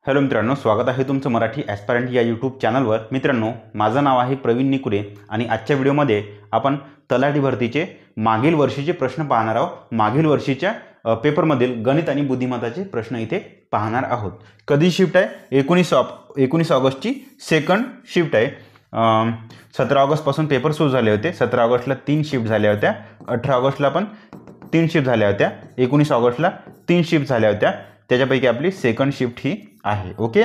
Hello मित्रांनो, स्वागत आहे तुमचं मराठी ॲस्पायरंट या यूट्यूब चॅनलवर। मित्रांनो, माझं नाव आहे प्रवीण निकुरे आणि आजच्या व्हिडिओमध्ये आपण तलाठी भरतीचे मागील वर्षीचे प्रश्न पाहणार आहोत। मागील वर्षीच्या पेपरमधील गणित आणि बुद्धिमत्ताचे प्रश्न इथे पाहणार आहोत। कधी शिफ्ट आहे? 19 ऑगस्टची सेकंड शिफ्ट आहे। 17 ऑगस्टपासून पेपर सुरू झाले होते। 17 ऑगस्टला 3 शिफ्ट झाल्या होत्या, 18 ऑगस्टला पण 3 शिफ्ट झाल्या होत्या, 19 ऑगस्टला 3 शिफ्ट झाल्या होत्या। त्याच्यापैकी आपली सेकंड शिफ्ट ही आहे। ओके,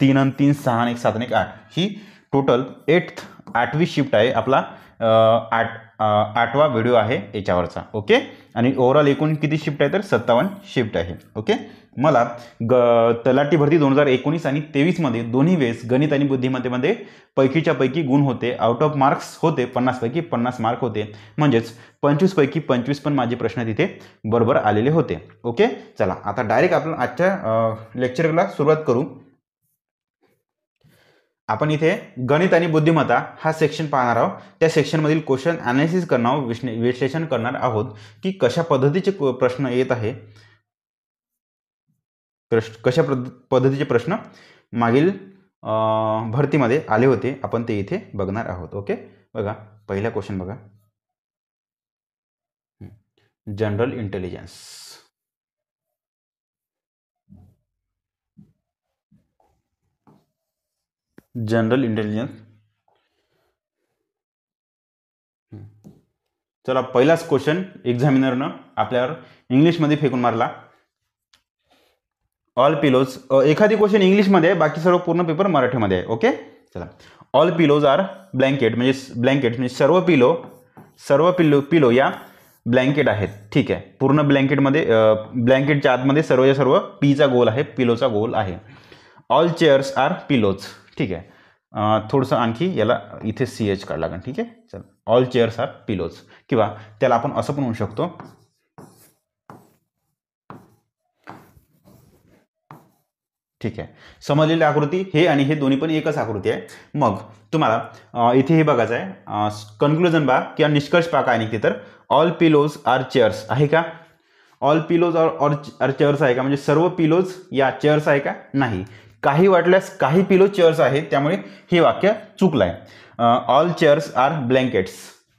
3 आणि 3 6 आणि 1 7 आणि 1 8 ही टोटल 8वी शिफ्ट आहे। आपला 8वा व्हिडिओ आहे याच्यावरचा। ओके, आणि ओव्हरऑल एकूण किती शिफ्ट आहे तर 57 शिफ्ट आहे। ओके, मला तलाठी भरती 2019 आणि 23 मध्ये दोन्ही वेळेस गणित आणि बुद्धिमत्तेमध्ये पैकीच्या पैकी गुण होते। आउट ऑफ मार्क्स होते 50 पैकी 50 मार्क होते, म्हणजेच 25 पैकी 25 पण माझे प्रश्न तिथे बरोबर आलेले होते। ओके, चला आता डायरेक्ट आपण आजच्या लेक्चरला सुरुवात करू। आपण इथे गणित आणि बुद्धिमत्ता हा सेक्शन पाहणार आहोत। त्या सेक्शनमधील क्वेश्चन ॲनालिसिस करणार आहोत, विश्लेषण करणार आहोत की कशा पद्धतीचे प्रश्न येत आहे, कशा पद्धतीचे प्रश्न मागील भरतीमध्ये आले होते, आपण ते इथे बघणार आहोत। ओके, बघा पहिला क्वेश्चन बघा, जनरल इंटेलिजन्स। जनरल इंटेलिजन्स, चला पहिलाच क्वेश्चन एक्झामिनरनं आपल्यावर इंग्लिशमध्ये फेकून मारला। ऑल पिलोज, एखादी क्वेश्चन इंग्लिशमध्ये आहे, बाकी सर्व पूर्ण पेपर मराठीमध्ये आहे। ओके, चला ऑल पिलोज आर ब्लँकेट, म्हणजे सर्व पिलो या ब्लँकेट आहेत। ठीक आहे, पूर्ण ब्लँकेटमध्ये ब्लँकेटच्या आतमध्ये सर्व पीचा गोल आहे, पिलोचा गोल आहे। All chairs are pillows. ठीक आहे, थोडंसं आणखी याला इथे CH काढला लागेल। ठीक आहे, चला ऑल चेअर्स आर पिलोज, किंवा त्याला आपण असं पण म्हणू शकतो, ठीक आहे। समजलेली आकृती हे आणि हे दोन्ही पण एकच आकृती आहे। मग तुम्हाला इथे हे बघायचं आहे, कन्क्लुजन बा किंवा निष्कर्ष पहा काय निघते तर ऑल पिलोज आर चेअर्स आहे का? ऑल पिलोज आर चेअर्स आहे का? म्हणजे सर्व पिलोज या चेअर्स आहे का? नाही, काही वाटल्यास काही पिलो चेअर्स आहेत, त्यामुळे हे वाक्य चुकलं आहे। ऑल चेअर्स आर ब्लँकेट्स,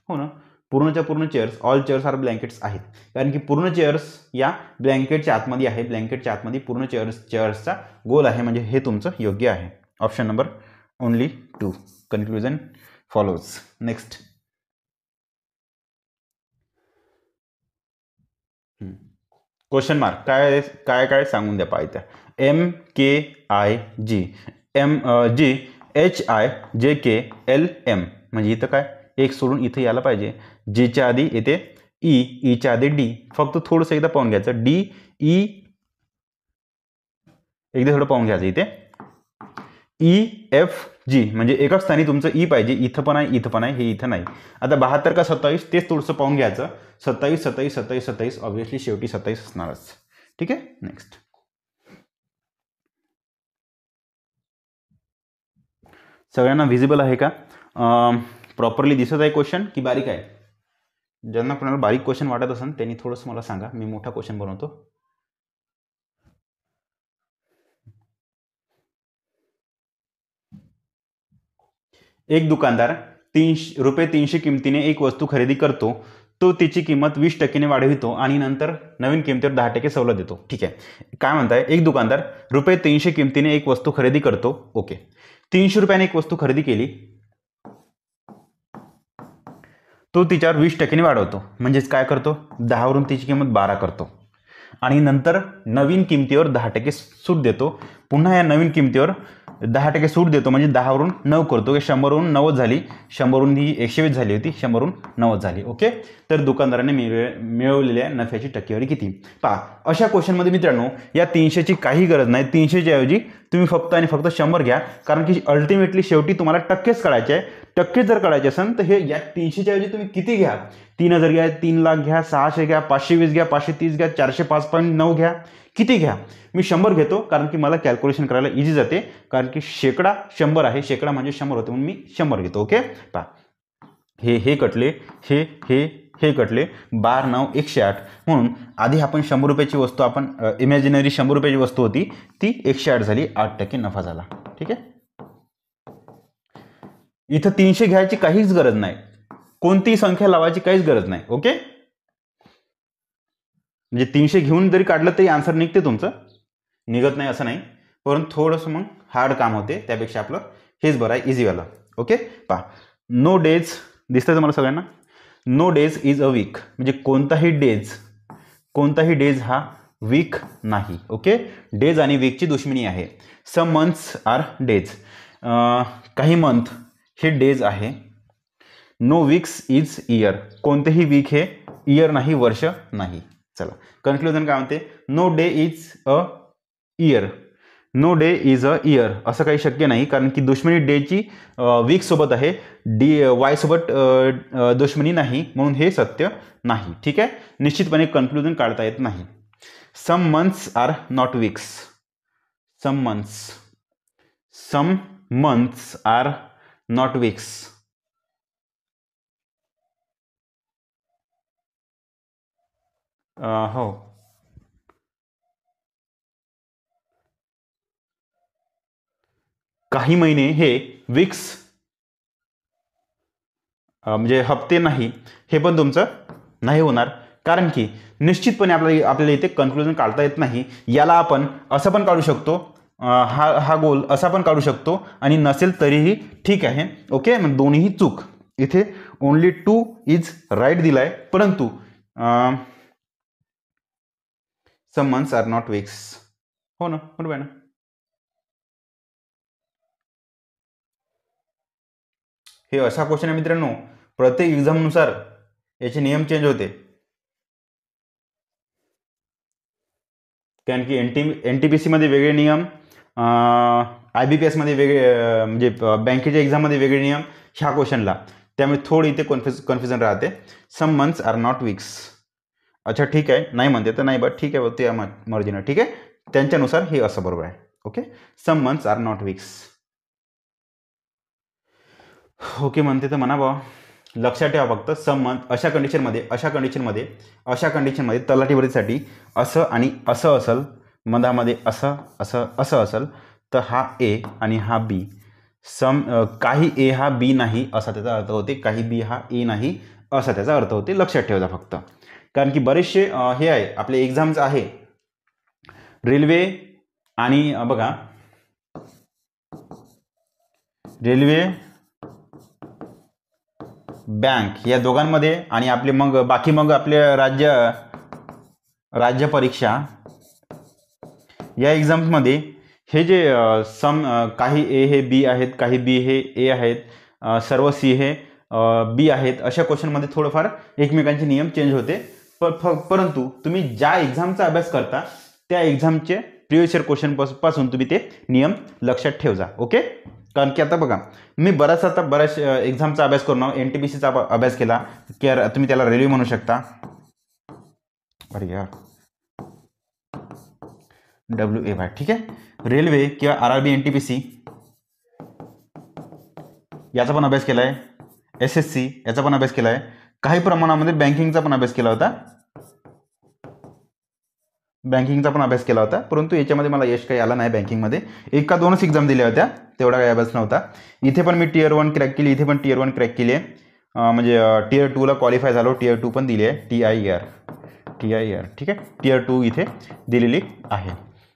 हो ना, पूर्णच्या पूर्ण chairs, all chairs are blankets आहेत, कारण की पूर्ण चेअर्स या ब्लँकेटच्या आतमध्ये आहे। ब्लँकेटच्या आतमध्ये पूर्ण चेअर्सचा गोल आहे, म्हणजे हे तुमचं योग्य आहे। Option number only 2, conclusion follows. Next question mark काय सांगून द्या पाहिजे। MKIG HIJKLM, म्हणजे इथं काय एक सोडून इथे यायला पाहिजे। Gच्या आधी येते ईच्या आधी D, फक्त थोडंसं एकदा पाहून घ्यायचं। DE एकदा थोडं पाहून घ्यायचं इथे। EFG म्हणजे एकाच स्थानी तुमचं ई पाहिजे, इथं पण आहे इथं पण आहे, हे इथं नाही। आता 72 का 27 तेच थोडंसं पाहून घ्यायचं। 27 ऑब्व्हियसली शेवटी 27 असणारच। ठीक आहे, नेक्स्ट सगळ्यांना व्हिजिबल आहे का? प्रॉपरली दिसत आहे क्वेश्चन की बारीक आहे? ज्यांना कोणाला बारीक क्वेश्चन वाटत असेल त्यांनी थोडंसं मला सांगा, मी मोठा क्वेश्चन बनवतो। एक दुकानदार ₹300 किमतीने एक वस्तू खरेदी करतो, तो तिची किंमत 20% वाढवितो आणि नंतर नवीन किमतीवर 10% सवलत देतो। ठीक आहे, काय म्हणताय? एक दुकानदार ₹300 किमतीने एक वस्तू खरेदी करतो। ओके, 300 रुपयाने एक वस्तू खरेदी केली, तो तिच्यावर 20% वाढवतो, म्हणजेच काय करतो? 10 वरून तिची किंमत 12 करतो आणि नंतर नवीन किमतीवर 10% सूट देतो। पुन्हा या नवीन किमतीवर 10% सूट देतो, म्हणजे 10 वरून 9 करतो। 100 वरून 90 झाली, 100 वरून ही 120 झाली होती, 100 वरून 90 झाली। ओके, तर दुकानदाराने मिळवलेल्या नफ्याची टक्केवारी किती? पहा, अशा क्वेश्चनमध्ये मित्रांनो या 300ची काही गरज नाही। 300च्या ऐवजी तुम्ही फक्त आणि फक्त 100 घ्या, कारण की अल्टिमेटली शेवटी तुम्हाला टक्केच काढायचे आहे। टक्के जर काढायचे असेल तर हे या 300च्या ऐवजी तुम्ही किती घ्या? 3000 घ्या, 3 लाख घ्या, 600 घ्या, 520 घ्या, 530 घ्या, 405.9 घ्या, किती घ्या? मी 100 घेतो, कारण की मला कॅल्क्युलेशन करायला इझी जाते, कारण की शेकडा 100 आहे, शेकडा म्हणजे 100 होते, म्हणून मी 100 घेतो। ओके, पहा हे कटले, हे हे कटले 12, 9, 108 म्हणून आधी आपण 100 रुपयाची वस्तू आपण इमॅजिनरी 100 रुपयाची वस्तू होती ती 108 झाली, 8% नफा झाला. ठीक आहे. इथं 300 घ्यायची काहीच गरज नाही, कोणतीही संख्या लावायची काहीच गरज नाही. ओके, म्हणजे 300 घेऊन जरी काढलं तरी आन्सर निघते तुमचं, निघत नाही असं नाही, परंतु थोडंसं मग हार्ड काम होते, त्यापेक्षा आपलं हेच बरं आहे, इझीवालं. ओके, पहा, नो डेज दिसतंय तुम्हाला सगळ्यांना. No days is a week म्हणजे कोणताही डेज हा वीक नाही. ओके, डेज आणि वीकची दुश्मनी आहे. सम मंथ्स आर डेज, काही मंथ हे डेज आहे. नो वीक्स इज इयर, कोणतेही वीक हे इयर नाही, वर्ष नाही. चला, कन्क्लुजन काय म्हणते, no day is a year, no day is a year असं काही शक्य नाही, कारण की दुश्मनी डेची वीक सोबत आहे, वाय सोबत दुश्मनी नाही, म्हणून हे सत्य नाही. ठीक आहे, निश्चितपणे कन्क्लुजन काढता येत नाही. Some months are not weeks, some months are not weeks. हो, काही महिने हे वीक्स म्हणजे हप्ते नाही, हे पण तुमचं नाही होणार, कारण की निश्चितपणे आपल्याला इथे कन्क्लुजन काढता येत नाही. याला आपण असं पण काढू शकतो, हा गोल असा पण काढू शकतो, आणि नसेल तरीही ठीक आहे. ओके, मग दोन्हीही चूक. इथे ओनली 2 इज राईट दिलाय, परंतु some months are not weeks. हो ना, बरोबर आहे ना. हे असा क्वेश्चन आहे मित्रांनो, प्रत्येक एक्झामनुसार याचे नियम चेंज होते, कारण की NTPC मध्ये वेगळे नियम, IBPS मध्ये वेगळे, म्हणजे बँकेच्या एक्झाममध्ये वेगळे नियम ह्या क्वेश्चनला, त्यामुळे थोडी इथे कन्फ्युजन राहते. Some months are not weeks, अच्छा ठीक आहे, नाही म्हणते तर नाही, बट ठीक आहे, ते मर्जीनं. ठीक आहे, त्यांच्यानुसार हे असं बरोबर आहे. Okay, some months are not weeks. Okay म्हणते तर म्हणा बा, लक्षात ठेवा फक्त, सम मंथ अशा कंडिशनमध्ये तलाठी भरतीसाठी असं आणि असं असेल, मधामध्ये असं असं असं असेल, तर हा ए आणि हा बी, काही ए हा बी नाही असा त्याचा अर्थ होते, काही बी हा ए नाही असा त्याचा अर्थ होते. लक्षात ठेवा फक्त, कारण की बरेचसे हे आहे आपले एक्झाम्स आहे, रेल्वे आणि बघा, रेल्वे, बँक या दोघांमध्ये, आणि आपले मग बाकी मग आपले राज्य परीक्षा या एक्झाम्समध्ये हे जे काही ए हे बी आहेत, काही बी हे ए आहेत, सर्व सी हे बी आहेत, अशा क्वेश्चनमध्ये थोडंफार एकमेकांचे नियम चेंज होते. परंतु तुम्ही ज्या एक्झामचा अभ्यास करता त्या एक्झामचे प्रिव्हियस इयर क्वेश्चन पासून तुम्ही ते नियम लक्षात ठेवा. ओके, कारण की आता बघा, मी बऱ्याच एक्झामचा अभ्यास करून NTPCचा अभ्यास केला, की तुम्ही त्याला रेल्वे म्हणू शकता, अरे यार WA, ठीक आहे, रेल्वे किंवा RRB NTPC याचा पण अभ्यास केलाय, SSC याचा पण अभ्यास केलाय, काही प्रमाणामध्ये बँकिंगचा पण अभ्यास केला होता, परंतु याच्यामध्ये मला यश काही आलं नाही. बँकिंगमध्ये 1 का 2च एक्झाम दिल्या होत्या, तेवढा काही अभ्यास नव्हता. इथे पण मी Tier 1 क्रॅक केली, इथे पण Tier 1 क्रॅक केली आहे, म्हणजे Tier 2ला क्वालिफाय झालो, Tier 2 पण दिली आहे, TIR, ठीक आहे, Tier 2 इथे दिलेली आहे.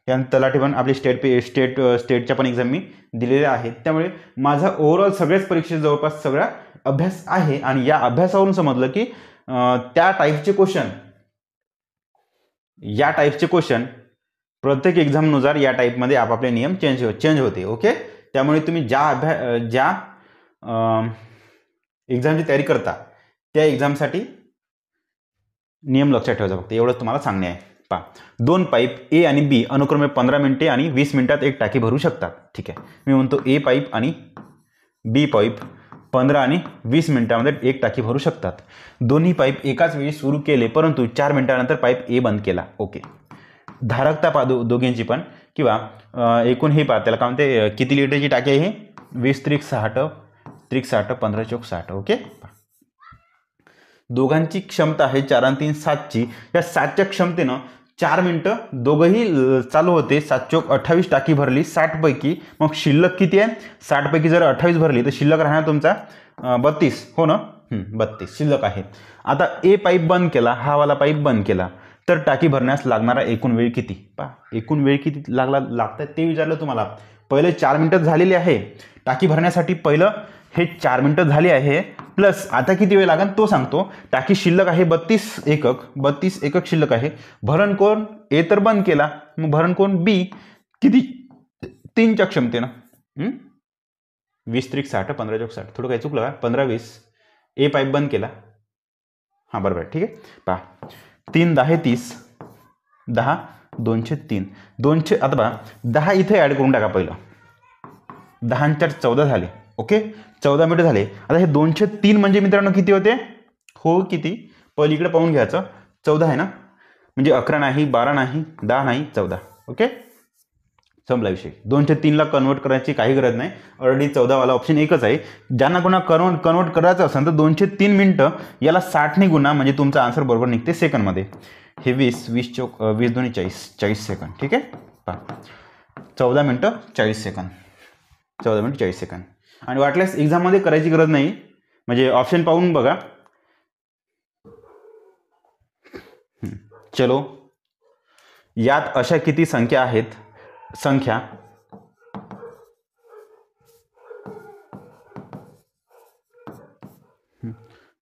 त्यानंतर तलाठी पण आपली स्टेटच्या पण एक्झाम मी दिलेल्या आहेत. त्यामुळे माझा ओव्हरऑल सगळ्याच परीक्षेत जवळपास सगळा अभ्यास आहे, आणि या अभ्यासावरून समजलं की त्या टाईपचे क्वेश्चन प्रत्येक एक्झामनुसार या टाईपमध्ये आपापले नियम चेंज होते. ओके, त्यामुळे तुम्ही ज्या एक्झामची तयारी करता त्या एक्झामसाठी नियम लक्षात ठेवायचा, फक्त एवढंच तुम्हाला सांगणे आहे. पहा, 2 पाईप ए आणि बी अनुक्रमे 15 मिनिटे आणि 20 मिनिटात एक टाकी भरू शकतात. ठीक आहे, मी म्हणतो ए पाईप आणि बी पाईप 15 आणि 20 मिनिटांमध्ये एक टाकी भरू शकतात. दोन्ही पाईप एकाच वेळी सुरू केले, परंतु 4 मिनिटानंतर पाईप ए बंद केला. ओके, धारकता पा दोघींची पण, किंवा एकूण हे पहा, त्याला काय म्हणते, किती लिटरची टाकी आहे, 20 × 60 15 × 60. ओके, दोघांची क्षमता आहे 4 आणि 3 7ची. या 7च्या क्षमतेनं 4 मिनिटं दोघंही चालू होते. 7 चोक 28 टाकी भरली 60 पैकी. मग शिल्लक किती आहे? 60 पैकी जर 28 भरली तर शिल्लक राहणार तुमचा 32. हो ना? 32 शिल्लक आहे. आता ए पाईप बंद केला, हा वाला पाईप बंद केला, तर टाकी भरण्यास लागणारा एकूण वेळ किती? पहा एकूण वेळ किती लागतात ते विचारलं तुम्हाला. पहिले 4 मिनिटं झालेली आहे टाकी भरण्यासाठी. पहिलं हे 4 मिनिटं झाली आहे, प्लस आता किती वेळ लागेल तो सांगतो. टाकी शिल्लक आहे 32 एकक. 32 एकक शिल्लक आहे. भरण कोण? ए तर बंद केला, मग भरण कोण? बी. किती? 3च्या क्षमतेनं. 20 त्रिक 60, 15 चोक 60. थोडं काही चुकलं का? 15 20. ए पाईप बंद केला. हां बरोबर ठीक आहे. पहा 3 10 30, 10 203. 200. आता पहा 10 इथे ॲड करून टाका पहिलं. 10 आणि 4 14 झाले. ओके 14 मिनिटं झाले. आता हे 203 म्हणजे मित्रांनो किती होते? हो किती? पहिली इकडे पाहून घ्यायचं. 14 आहे ना, म्हणजे 11 नाही, 12 नाही, 10 नाही, 14. ओके संपला विषय. 203ला कन्वर्ट करायची काही गरज नाही. ऑलरेडी 14वाला ऑप्शन एकच आहे. ज्यांना कोणा कन्वर्ट करायचं असेल तर 203 मिनिटं याला 60ने गुणा, म्हणजे तुमचा आन्सर बरोबर निघते सेकंडमध्ये. हे 20 चोक 20 दोन्ही 40 सेकंड. ठीक आहे. पहा 14 मिनिटं 40 सेकंड. 14 minute 40 second. आणि वाटल्यास एक्झाममध्ये करायची गरज नाही, म्हणजे ऑप्शन पाहून बघा. चलो यात अशा किती संख्या आहेत? संख्या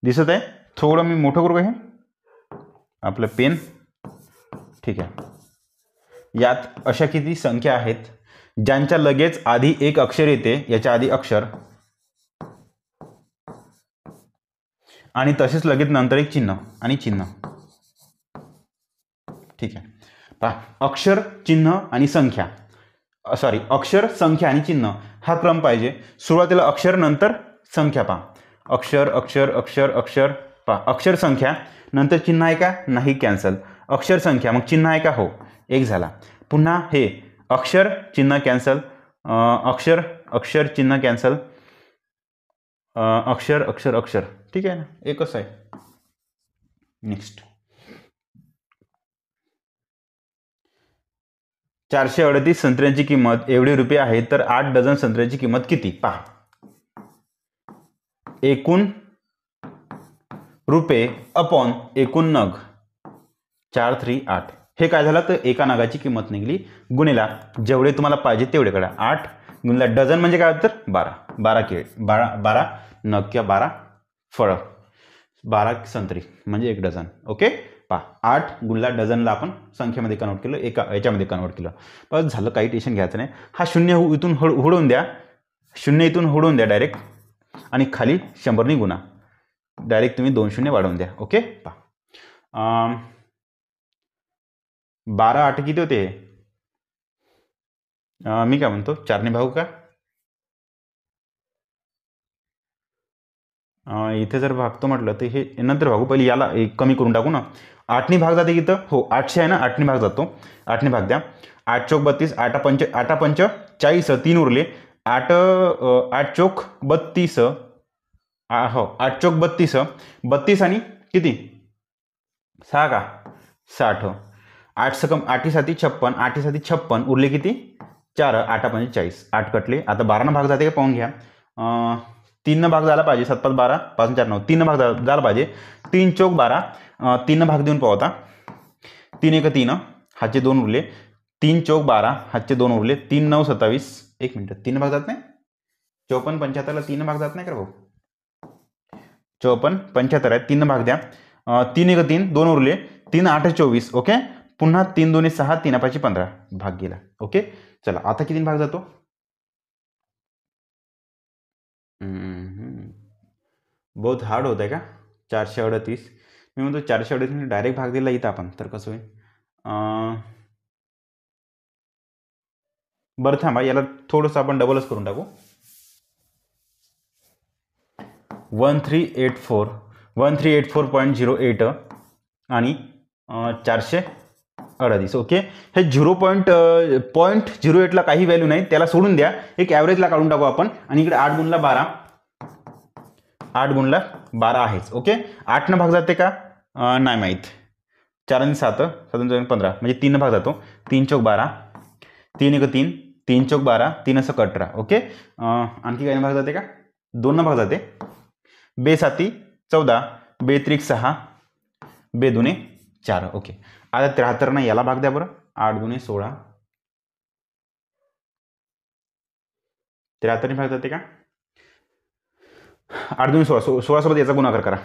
दिसत आहे? थोडं मी मोठं करू का हे आपलं पेन? ठीक आहे. यात अशा किती संख्या आहेत ज्यांच्या लगेच आधी एक अक्षर येते, याच्या आधी अक्षर, आणि तसेच लगेच नंतर एक चिन्ह आणि चिन्ह. ठीक आहे. पहा अक्षर, चिन्ह आणि संख्या, सॉरी अक्षर, संख्या आणि चिन्ह हा क्रम पाहिजे. सुरुवातीला अक्षर नंतर संख्या. पहा अक्षर अक्षर अक्षर अक्षर. पहा अक्षर संख्या नंतर चिन्ह आहे का? नाही, कॅन्सल. अक्षर संख्या मग चिन्ह आहे का? हो, एक झाला. पुन्हा हे अक्षर चिन्ह कॅन्सल, अक्षर अक्षर चिन्ह कॅन्सल, अक्षर अक्षर अक्षर. ठीक आहे ना, एकच आहे. नेक्स्ट 438 संत्र्यांची किंमत एवढी रुपये आहे, तर 8 डझन संत्र्यांची किंमत किती? पहा एकूण रुपये अपॉन एकूण नग 4 3 8. हे काय झालं तर एका नगाची किंमत निघली, गुणिला जेवढे तुम्हाला पाहिजे तेवढे काढा. 8 गुणिला डझन म्हणजे काय तर 12. 12 केळी, 12 नग किंवा 12 फळं, 12 संत्री म्हणजे 1 डझन. ओके. पहा 8 गुणिला डझनला आपण संख्येमध्ये कन्वर्ट केलं, एका याच्यामध्ये कन्वर्ट केलं. बस झालं, काही टेन्शन घ्यायचं नाही. हा शून्य इथून हुडवून द्या, शून्य इथून हुडवून द्या डायरेक्ट, आणि खाली 100ने गुणा. डायरेक्ट तुम्ही 2 शून्य वाढवून द्या. ओके. पहा 12 8 किती होते? मी काय म्हणतो 4ने भागू का? इथे जर भागतो म्हटलं तर हे नंतर भागू, पहिले याला कमी करून टाकू ना. 8ने भाग जाते इथं. हो 800 आहे ना, 8ने भाग जातो. 8ने भाग द्या. 8 चोक 32, 8 पंच 40, 3 उरले. 8 चोक 32. हो 8 चोक 32, 32 आणि किती 6 का 60. 8 सकम 8 साती 56, 8 साती 56 उरले किती 4, 8 पंच 40. 8 कटले. आता 12 भाग जाते का पाहून घ्या. 3 भाग झाला पाहिजे. 7 5 12, 5 4 9. 3 भाग झाला पाहिजे. 3 चोक 12. 3 भाग देऊन पाहू आता. 3 1 3, हातचे 2 उरले. 3 चोक 12, हातचे 2 उरले. 3 9 27. 1 मिनिट, 3 भाग जात नाही. 54 75ला 3 भाग जात नाही का भाऊ? 54 75 आहे. 3 भाग द्या. 3 1 3, 2 उरले. 3 8 24. ओके. पुन्हा 3 2 6, 3 5 15 भाग गेला. ओके. चला आता किती भाग जातो? बहुत हार्ड होत आहे का? 438. मी म्हणतो 438 डायरेक्ट भाग दिला इथं आपण, तर कसं होईल? बरं थांबा, याला थोडंसं आपण डबलच करून टाकू. 1384.08 आणि 438. ओके. हे 0.08ला काही व्हॅल्यू नाही, त्याला सोडून द्या. एक ॲव्हरेजला काढून टाकू आपण. आणि इकडे 8 गुणला 12, 8 गुणला 12 आहेच. ओके, 8 भाग जाते का नाही माहीत. 4 आणि 7 7 15 म्हणजे 3 भाग जातो. 3 चौक 12, 3 1 3, 3 चौक 12, 3 असं 18. ओके, आणखी काही भाग जाते का 2 भाग जाते. बे 7 14, बे 3 6, बे 2 4. ओके, आता 73 ना याला भाग द्या बरं. 8 2 16, 73 भाग जाते का 8 2 16, 16 सोबत याचा गुणाकार करा.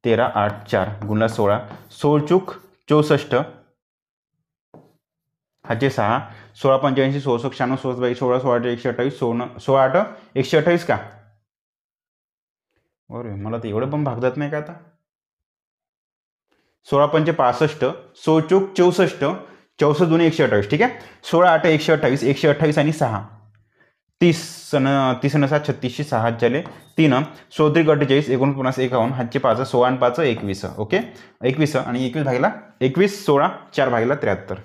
13 8 4 गुणला 16, 16 चूक 64, हाचे 6, 16 85 16 96 16 16 128 16 8 128 का. अरे मला तर एवढं पण भाग जात नाही का आता. 16 पंचे 65, 16 चूक 64, 64 2 128. ठीक आहे, 16 8 128, 128 आणि 6 30 30 7 36 6 झाले 3 16 48 49 51 हातचे 5 16 आणि 5 21. ओके, 21 आणि 21 भागेला 21 16 4 भागेला 73.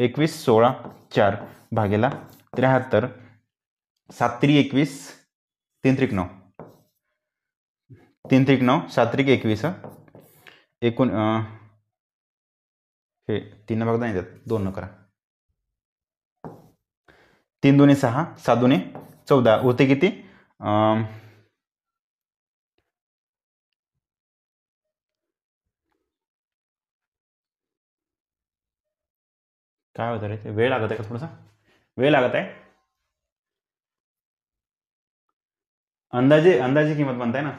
21 16 4 भागेला 73. 7 3 21, 3 3 9, 3 3 9, 7 3 21. एकूण हे 3 भाग नाही देत, 2 करा. 3 2 6, 7 2 14. होते किती काय होतं रे, वेळ लागत आहे का थोडासा, वेळ लागत आहे. अंदाजे किंमत म्हणताय ना.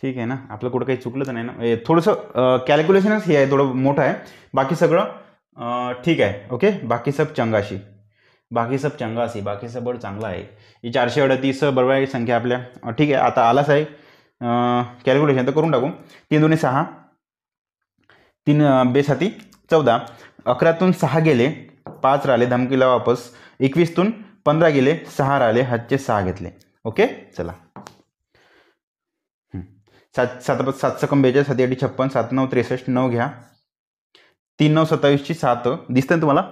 ठीक आहे ना, आपलं कुठं काही चुकलं तर नाही ना. थोडंसं कॅल्क्युलेशनच हे आहे, थोडं मोठं आहे. बाकी सगळं ठीक आहे. ओके, बाकी सब चंगाशी, बाकी सब बरं चांगला आहे. ही 438 बरोबर आहे संख्या आपल्या. ठीक आहे, आता आलाच आहे कॅल्क्युलेशन तर करून टाकू. 3 2 6, 3 बे 7 14, 11तून 6 गेले 5 राहिले, धमकीला वापस. 21तून 15 गेले 6 राहिले, हातचे 6 घेतले. ओके, चला 7 7 7 कम 42 7 8 56 7 9 63 9 घ्या. 3 9 27 7 दिसतं ना तुम्हाला.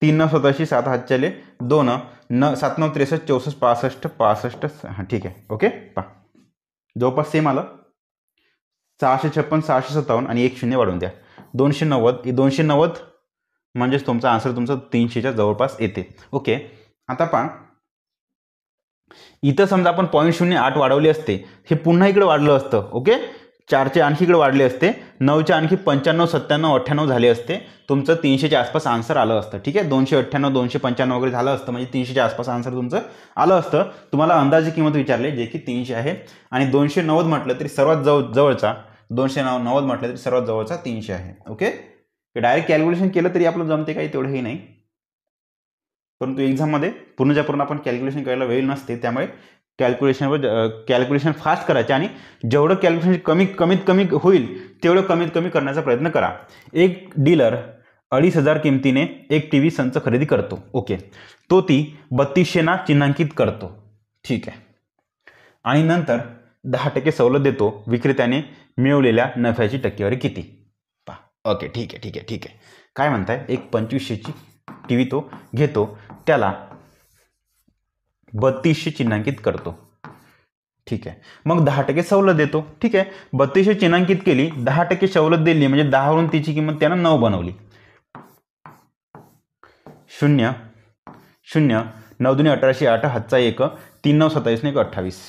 3 9 27 7 हात चाले 2 7 9 63 64 65 65. हां ठीक आहे. ओके, पहा जवळपास सेम आलं. 656 657 आणि 1 0 वाढवून द्या. 290. 290 म्हणजेच तुमचा आन्सर तुमचं 300च्या जवळपास येते. ओके, आता पहा इथं समजा आपण 0.08 वाढवले असते, हे पुन्हा इकडे वाढलं असतं. ओके, 4चे आणखी इकडे वाढले असते, 9चे आणखी 95 97 98 झाले असते, तुमचं 300च्या आसपास आन्सर आलं असतं. ठीक आहे, 298 295 वगैरे झालं असतं, म्हणजे 300च्या आसपास आन्सर तुमचं आलं असतं. तुम्हाला अंदाजे किंमत विचारले जे की 300 आहे, आणि 290 म्हटलं तरी सर्वात जवळचा 290 म्हटलं तरी सर्वात जवळचा 300 आहे. ओके, डायरेक्ट कॅल्क्युलेशन केलं तरी आपलं जमते, काही तेवढंही नाही. परंतु एक्झाममध्ये पूर्णच्या पूर्ण आपण कॅल्क्युलेशन करायला वेळ नसते, त्यामुळे कॅल्क्युलेशन फास्ट करायचे, आणि जेवढं कॅल्क्युलेशन कमीत कमी होईल तेवढं कमीत कमी करण्याचा प्रयत्न करा. एक डीलर 2,500 किमतीने एक TV संच खरेदी करतो. ओके, तो ती 3200 चिन्हांकित करतो. ठीक आहे, आणि नंतर 10% सवलत देतो. विक्रेत्याने मिळवलेल्या नफ्याची टक्केवारी किती पहा. ओके, ठीक आहे. काय म्हणताय, एक 2500ची TV तो घेतो, त्याला 3200 चिन्हांकित करतो. ठीक आहे, मग 10% सवलत देतो. ठीक आहे, 3200 चिन्हांकित केली, 10% सवलत दिली, म्हणजे 10 वरून तिची किंमत त्यानं 9 बनवली. 0 0 9 2 1808 हातचा 1 3 9 27 1 28.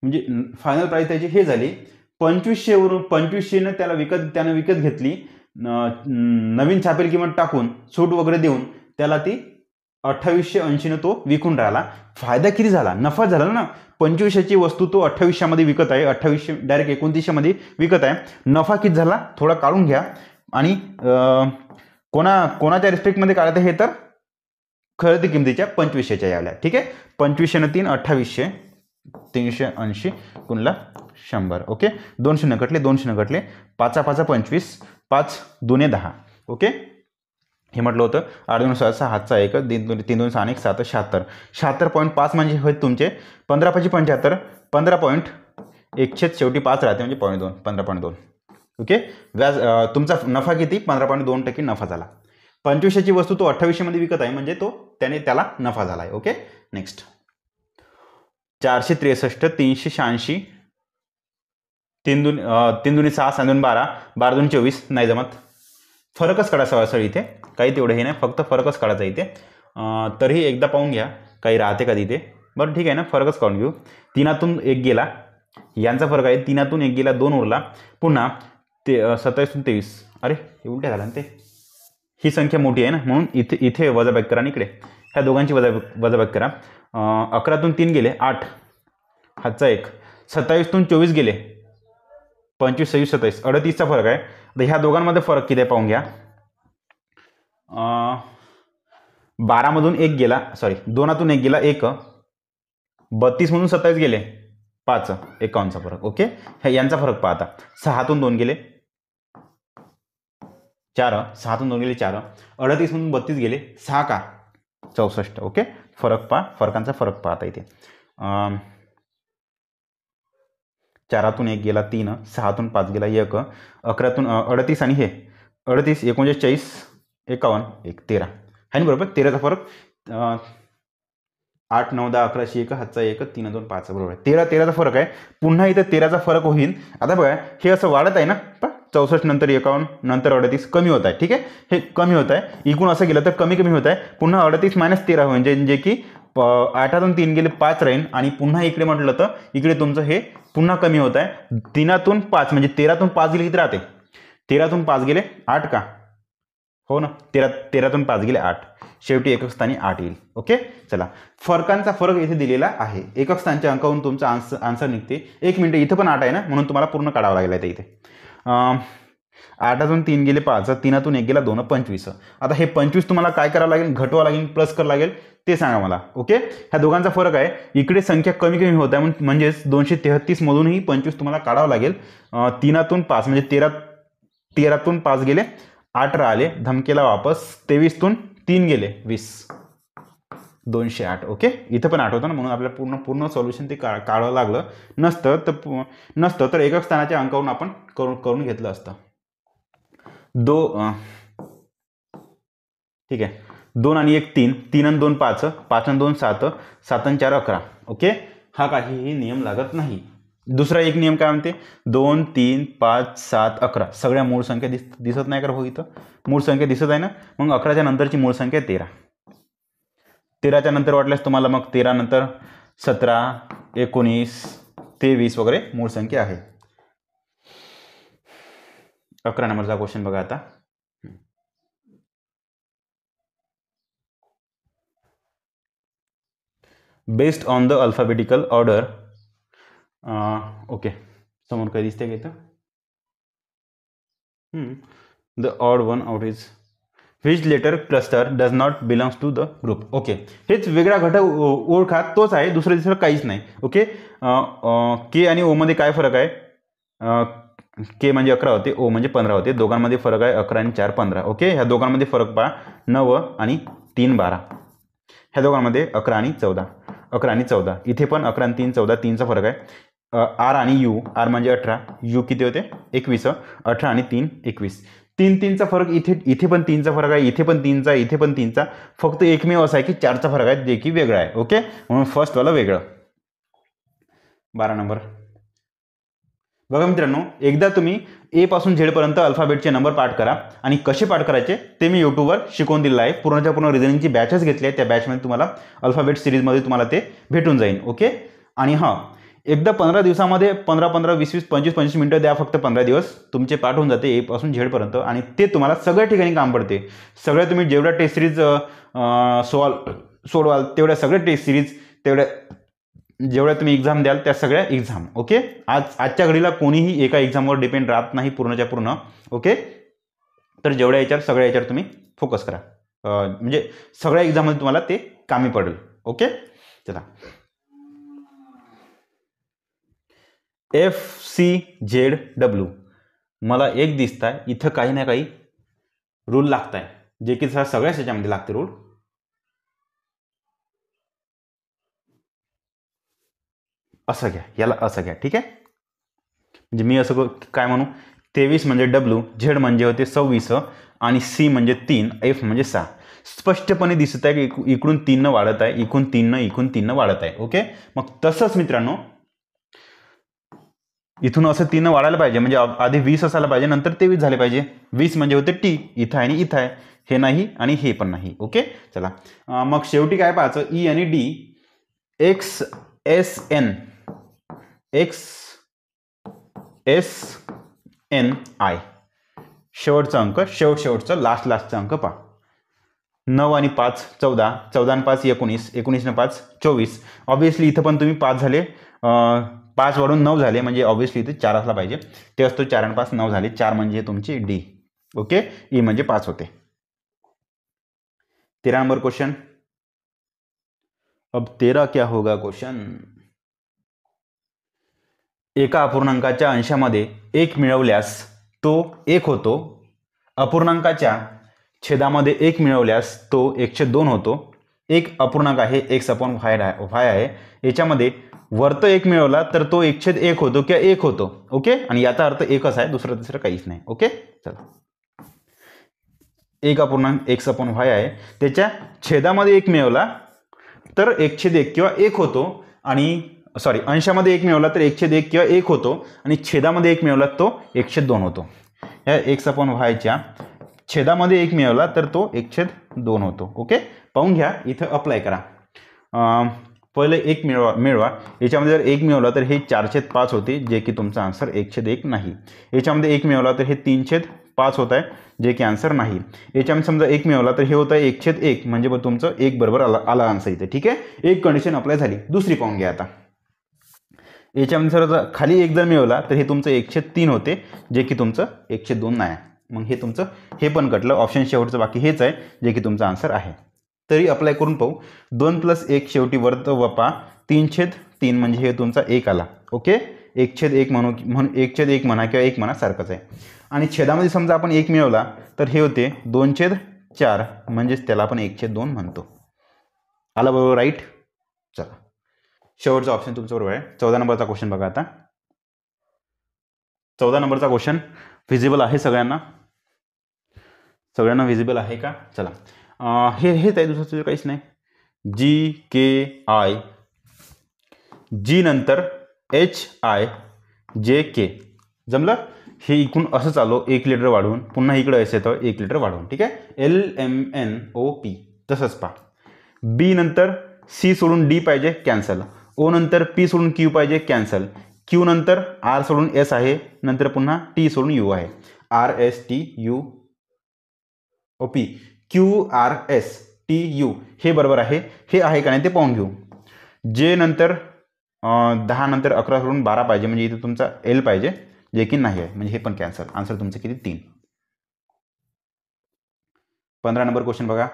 म्हणजे फायनल प्राइस त्याची हे झाली 2500 वरून 2500 त्यानं विकत घेतली. नवीन छापेल किंमत टाकून सूट वगैरे देऊन त्याला ती 2880 तो विकून राहिला. फायदा किती झाला, नफा झाला ना. 2500ची वस्तू तो 2800 विकत आहे, 2800 डायरेक्ट 2900 विकत आहे. नफा किती झाला थोडा काढून घ्या. आणि कोणाच्या रिस्पेक्टमध्ये काढायचं हे तर खरेदी किमतीच्या 2500च्या यावल्या. ठीक आहे, 2500 3 2800 380 गुणला 100. ओके, 200 कटले 200 कटले, 5 5 25 5 2 10. ओके, हे म्हटलं होतं 8 2 6 6 हातचा 1 3 2 6 1 7 76. 76.5 म्हणजे होते तुमचे 15 5 75 15.1 शेवटी 5 राहते, म्हणजे 0.2 15.2. ओके, व्याज तुमचा नफा किती 15.2% नफा झाला. 2500ची वस्तू तो 2800 विकत आहे, म्हणजे त्याला नफा झाला आहे. ओके, नेक्स्ट 463, 386, 3 दूनी 6, 6 दूनी 12, 12 दूनी 24, नाही जमत. फरकच काढायचा सर इथे, काही तेवढं हे नाही, फक्त फरकच काढायचा इथे. तरीही एकदा पाहून घ्या काही राहते का तिथे. बरं ठीक आहे ना, फरकच काढून घेऊ. 3तून 1 गेला, यांचा फरक आहे. 3तून 1 गेला, 2 उरला. पुन्हा ते 27तून 23, अरे हे उलट्या झाला ना ते. ही संख्या मोठी आहे ना, म्हणून इथे वजाबाकी करा आणि इकडे ह्या दोघांची वजाबाकी करा. 11तून 3 गेले 8, हातचा 1. 27तून 24 गेले 25, 26, 27, 38चा फरक आहे. तर ह्या दोघांमध्ये फरक किती आहे पाहून घ्या. 12मधून 1 गेला, सॉरी 2तून 1 गेला 1, 32मधून 27 गेले 5, 51चा फरक. ओके, यांचा फरक पाहता. 6तून 2 गेले 4, 6तून 2 गेले 4, 38मधून 32 गेले 6 का 64. ओके, फरक पहा, फरकांचा फरक पाहता इथे. 4तून 1 गेला 3, 6तून 5 गेला 1, 11तून 38 आणि हे 38, 39, 40, 51, 1, 13 आहे ना, बरोबर. 13चा फरक. 8, 9, 10, 11, 1, हातचा 1, 3, 2, 5, बरोबर आहे. 13चा फरक आहे. पुन्हा इथं 13चा फरक होईल. आता बघा हे असं वाढत आहे ना, 64 नंतर 51 नंतर 38 कमी होत आहे. ठीक आहे, हे कमी होत आहे. इकडून असं गेलं तर कमी कमी होत आहे. पुन्हा 38 - 13 होईल, जे की 8तून 3 गेले 5 राहील. आणि पुन्हा इकडे म्हटलं तर इकडे तुमचं हे पुन्हा कमी होत आहे. 3तून 5 म्हणजे 13तून 5 गेले किती राहते. 13तून 5 गेले 8 का, हो ना. 13तून 5 गेले 8, शेवटी एकक स्थानी 8 येईल. ओके, चला फरकांचा फरक इथे दिलेला आहे. एकक स्थानच्या अंकावरून तुमचा आन्सर निघते. 1 मिनिट, इथं पण 8 आहे ना, म्हणून तुम्हाला पूर्ण काढावं लागेल आहे इथे. 8तून 3 गेले 5, 3तून 1 गेला 2, 25. आता हे 25 तुम्हाला काय करावं लागेल, घटवावं लागेल, प्लस करावं लागेल, ते सांगा मला. ओके, ह्या दोघांचा फरक आहे. इकडे संख्या कमी कमी होत आहे, म्हणजेच 233 मधूनही 25 तुम्हाला काढावं लागेल. 3तून 5 म्हणजे 13तून 5 गेले 8 राहिले, धमकेला वापस. 23तून 3 गेले 20, 208. ओके, इथं पण 8 होतं ना, म्हणून आपल्याला पूर्ण सॉल्युशन ते काढावं लागलं. नसतं तर एकक स्थानाच्या अंकावरून आपण करून घेतलं असतं. ठीक आहे, 2 आणि 1 3, 3 आणि 2 5, 5 आणि 2 7, 7 आणि 4 11. ओके, हा काहीही नियम लागत नाही. दुसरा एक नियम काय म्हणते, 2 3 5 7 11 सगळ्या मूळ संख्या दिसत नाही का हो. इथं मूळ संख्या दिसत आहे ना, मग 11च्या नंतरची मूळ संख्या 13. 13च्या नंतर वाटल्यास तुम्हाला मग 13 नंतर 17, 19, 23 वगैरे मूळ संख्या आहे. 11 नंबरचा क्वेश्चन बघा आता. Based on the alphabetical order. Okay, समोर काय दिसते का इथं. The odd one out is which letter cluster does not belongs to the group. Okay, हेच वेगळा घटक ओळखा, तोच आहे, दुसरं काहीच नाही. ओके, के आणि ओ मध्ये काय फरक आहे. के म्हणजे 11 होते, ओ म्हणजे 15 होते. दोघांमध्ये फरक आहे 11 आणि 4 15. ओके, ह्या दोघांमध्ये फरक पहा 9 आणि 3 12. ह्या दोघांमध्ये 11 आणि 14, 11 आणि 14. इथे पण 11 आणि 3 14, 3चा फरक आहे. आर आणि यू, आर म्हणजे 18, यू किती होते 21, 18 आणि 3 21. 3चा फरक. इथे पण 3चा फरक आहे, इथे पण 3चा, इथे पण 3चा. फक्त एकमेव असा आहे की 4चा फरक आहे, जे की वेगळा आहे. ओके, म्हणून फर्स्ट वाला वेगळं. 12 नंबर बघा मित्रांनो, एकदा तुम्ही ए पासून झेड पर्यंत अल्फाबेटचे नंबर पाठ करा, आणि कसे पाठ करायचे ते मी यूट्यूबवर शिकवून दिलेलं आहे. पूर्णच्या पूर्ण रिझनिंगची बॅचेस घेतली आहे, त्या बॅचमध्ये तुम्हाला अल्फाबेट सिरीजमध्ये तुम्हाला ते भेटून जाईल. ओके, आणि हां, एकदा 15 दिवसामध्ये 15 15 20 20 25 25 मिनिटं द्या, फक्त 15 दिवस तुमचे पाठ होऊन जाते ए पासून झेड पर्यंत, आणि ते तुम्हाला सगळ्या ठिकाणी काम पडते. सगळ्या तुम्ही जेवढ्या टेस्ट सिरीज सोडवाल तेवढ्या सगळ्या टेस्ट सिरीज, जेवढ्या तुम्ही एक्झाम द्याल त्या सगळ्या एक्झाम. ओके, आजच्या घडीला कोणीही एका एक्झामवर डिपेंड राहत नाही पूर्णच्या पूर्ण. ओके, तर जेवढ्या याच्यावर सगळ्या याच्यावर तुम्ही फोकस करा, म्हणजे सगळ्या एक्झाममध्ये तुम्हाला ते कामी पडेल. ओके, चला. FCZW मला एक दिसत आहे इथं काही ना काही रूल लागत आहे, जे की सगळ्याच याच्यामध्ये लागते रूल. असं घ्या, याला असं घ्या. ठीक आहे, म्हणजे मी असं काय म्हणू, 23 म्हणजे डब्ल्यू, झेड म्हणजे होते 26, आणि सी म्हणजे 3, एफ म्हणजे 6. स्पष्टपणे दिसत आहे की इकडून 3 वाढत आहे, इकडून 3 वाढत आहे. ओके, मग तसंच मित्रांनो इथून असं 3 वाढायला पाहिजे, म्हणजे आधी 20 असायला पाहिजे, नंतर 23 झाले पाहिजे. 20 म्हणजे होते टी, इथं आहे आणि इथं आहे, हे नाही आणि हे पण नाही. ओके, चला मग शेवटी काय पाहायचं, ई आणि D X S N I, शेवटचा अंक, शेवटचा लास्टचा अंक पहा. 9 आणि 5 14, 14 आणि 5 19, 19 आणि 5 24. ऑब्व्हियसली इथं पण तुम्ही 5 झाले, 5 वाढून 9 झाले, म्हणजे ऑब्व्हियसली इथे 4 असला पाहिजे. ते असतो 4 आणि 5 9 झाले, 4 म्हणजे तुमची डी. ओके, ई म्हणजे 5 होते. 13 नंबर क्वेश्चन. अब 13 क्या होगा क्वेश्चन. एका अपूर्णांकाच्या अंशामध्ये 1 मिळवल्यास तो 1 होतो. अपूर्णांकाच्या छेदामध्ये 1 मिळवल्यास तो 1/2 होतो. एक अपूर्णांक आहे x/y आहे, याच्यामध्ये वरत 1 मिळवला तर तो 1/1 होतो किंवा 1 होतो. ओके, आणि याचा अर्थ एकच आहे, दुसरं तिसरं काहीच नाही. ओके, चला. एक अपूर्णांक x/y आहे, त्याच्या छेदामध्ये 1 मिळवला तर 1/1 किंवा 1 होतो, आणि सॉरी अंशामध्ये 1 मिळवला तर 1/1 किंवा 1 होतो, आणि छेदामध्ये 1 मिळवला तो 1/2 होतो. या x/y छेदामध्ये 1 मिळवला तर तो 1/2 होतो. ओके, पाहून घ्या, इथं अप्लाय करा. पहिले 1 मिळवा, याच्यामध्ये जर 1 मिळवला तर हे 4/5 होते, जे की तुमचा आन्सर 1/1 नाही. याच्यामध्ये 1 मिळवला तर हे 3/5 होत आहे, जे की आन्सर नाही. याच्यामध्ये समजा 1 मिळवला तर हे होत आहे 1/1, म्हणजे मग तुमचं 1 बरोबर आला आन्सर इथे. ठीक आहे, एक कंडिशन अप्लाय झाली. दुसरी पाहून घ्या आता. याच्यामध्ये सर खाली 1 जर मिळवला तर हे तुमचं 1/3 होते, जे की तुमचं 1/2 नाही. मग हे तुमचं हे पण कटलं. ऑप्शन शेवटचं बाकी हेच आहे, जे की तुमचा आन्सर आहे. तरी अप्लाय करून पाहू. 2 + 1 शेवटी वर्त वपा, 3/3 म्हणजे हे तुमचा 1 आला. ओके, 1/1 म्हणून 1/1 म्हणा किंवा 1 म्हणा, सारखंच आहे. आणि छेदामध्ये समजा आपण 1 मिळवला तर हे होते 2/4, म्हणजेच त्याला आपण 1/2 म्हणतो. आला बरोबर, राईट. चला, शेवटचा ऑप्शन तुमचं बरोबर आहे. 14 नंबरचा क्वेश्चन बघा आता. 14 नंबरचा क्वेश्चन फिजिबल आहे सगळ्यांना विजिबल आहे का. चला, हेच आहे, दुसरं काहीच नाही. GKI, जी नंतर HIJK. जमलं. हे इकडून असं चालू 1 लिटर वाढवून, पुन्हा इकडे असं येतं 1 लिटर वाढवून. ठीक आहे, LMNOP. तसंच पहा. B नंतर C सोडून D पाहिजे, कॅन्सल. O नंतर P सोडून Q पाहिजे, कॅन्सल. Q नंतर R सोडून S आहे, नंतर पुन्हा T सोडून U आहे. RSTU OP, QRSTU हे बरोबर आहे. हे आहे का नाही ते पाहून घेऊ. जे नंतर 10 नंतर 11 सोडून 12 पाहिजे, म्हणजे इथे तुमचा L पाहिजे, जे की नाही आहे, म्हणजे हे पण कॅन्सल. आन्सर तुमचं किती, 3. 15 नंबर क्वेश्चन बघा.